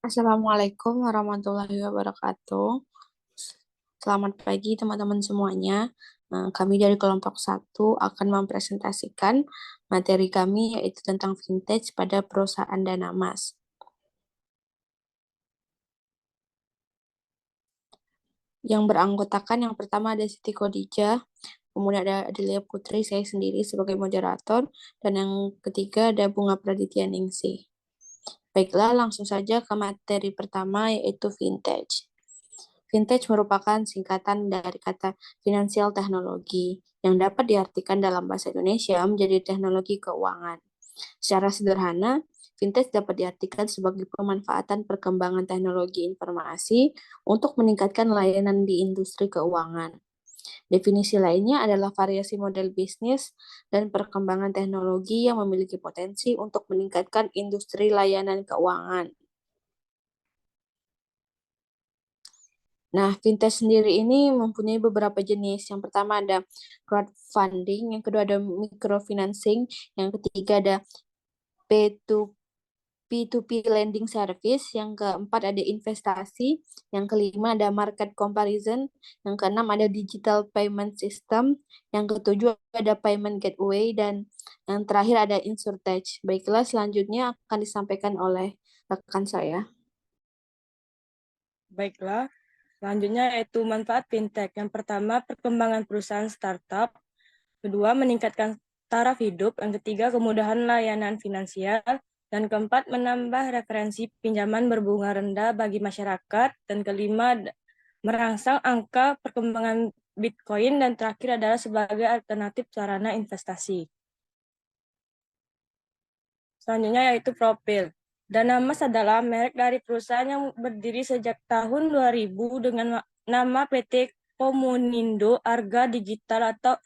Assalamualaikum warahmatullahi wabarakatuh. Selamat pagi teman-teman semuanya. Kami dari kelompok satu akan mempresentasikan materi kami yaitu tentang vintage pada perusahaan Dana Mas. Yang beranggotakan yang pertama ada Siti Khadijah, kemudian ada Adelia Putri, saya sendiri sebagai moderator, dan yang ketiga ada Bunga Praditya Ningsih. Baiklah, langsung saja ke materi pertama yaitu vintage. Vintage merupakan singkatan dari kata finansial teknologi yang dapat diartikan dalam bahasa Indonesia menjadi teknologi keuangan. Secara sederhana, vintage dapat diartikan sebagai pemanfaatan perkembangan teknologi informasi untuk meningkatkan layanan di industri keuangan. Definisi lainnya adalah variasi model bisnis dan perkembangan teknologi yang memiliki potensi untuk meningkatkan industri layanan keuangan. Nah, vintage sendiri ini mempunyai beberapa jenis. Yang pertama ada crowdfunding, yang kedua ada microfinancing, yang ketiga ada P2 P2P lending service, yang keempat ada investasi, yang kelima ada market comparison, yang keenam ada digital payment system, yang ketujuh ada payment gateway, dan yang terakhir ada insurtech. Baiklah, selanjutnya akan disampaikan oleh rekan saya. Baiklah, selanjutnya yaitu manfaat fintech. Yang pertama, perkembangan perusahaan startup. Kedua, meningkatkan taraf hidup. Yang ketiga, kemudahan layanan finansial. Dan keempat, menambah referensi pinjaman berbunga rendah bagi masyarakat. Dan kelima, merangsang angka perkembangan Bitcoin. Dan terakhir adalah sebagai alternatif sarana investasi. Selanjutnya yaitu profil. Dana Mas adalah merek dari perusahaan yang berdiri sejak tahun 2000 dengan nama PT Komunindo Arga Digital atau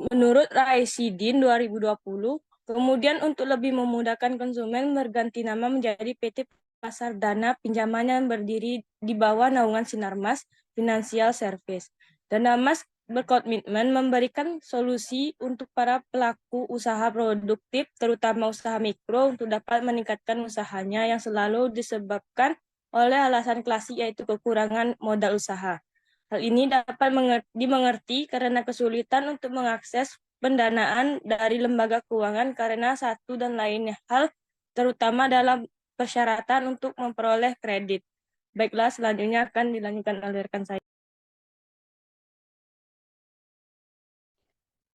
menurut Raisidin 2020. Kemudian untuk lebih memudahkan konsumen berganti nama menjadi PT Pasar Dana Pinjaman yang berdiri di bawah naungan Sinarmas Financial Service. Dana Mas berkomitmen memberikan solusi untuk para pelaku usaha produktif, terutama usaha mikro, untuk dapat meningkatkan usahanya yang selalu disebabkan oleh alasan klasik yaitu kekurangan modal usaha. Hal ini dapat dimengerti karena kesulitan untuk mengakses pendanaan dari lembaga keuangan karena satu dan lainnya hal, terutama dalam persyaratan untuk memperoleh kredit. Baiklah, selanjutnya akan dilanjutkan oleh rekan saya.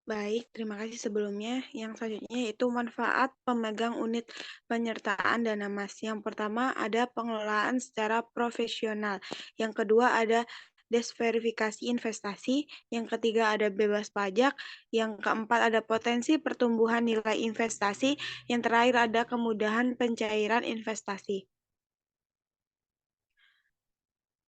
Baik, terima kasih sebelumnya. Yang selanjutnya yaitu manfaat pemegang unit penyertaan dana mas. Yang pertama ada pengelolaan secara profesional. Yang kedua ada desverifikasi investasi. Yang ketiga ada bebas pajak. Yang keempat ada potensi pertumbuhan nilai investasi. Yang terakhir ada kemudahan pencairan investasi.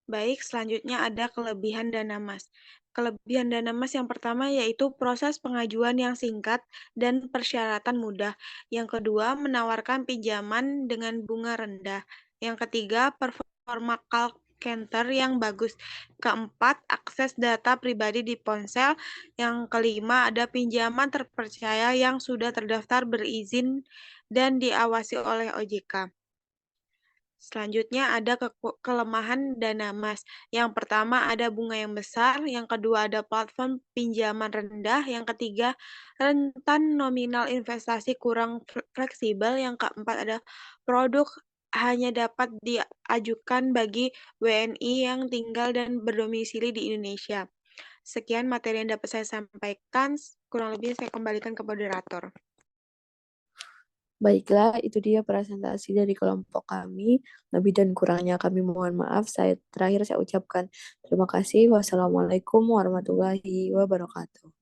Baik, selanjutnya ada kelebihan dana mas. Kelebihan dana mas yang pertama yaitu proses pengajuan yang singkat dan persyaratan mudah. Yang kedua, menawarkan pinjaman dengan bunga rendah. Yang ketiga, performa call center yang bagus. Keempat, akses data pribadi di ponsel. Yang kelima, ada pinjaman terpercaya yang sudah terdaftar berizin dan diawasi oleh OJK. Selanjutnya ada kelemahan dana mas. Yang pertama ada bunga yang besar, yang kedua ada platform pinjaman rendah, yang ketiga rentan nominal investasi kurang fleksibel, yang keempat ada produk hanya dapat diajukan bagi WNI yang tinggal dan berdomisili di Indonesia. Sekian materi yang dapat saya sampaikan, kurang lebih saya kembalikan ke moderator. Baiklah, itu dia presentasi dari kelompok kami. Lebih dan kurangnya kami mohon maaf. Terakhir saya ucapkan terima kasih. Wassalamualaikum warahmatullahi wabarakatuh.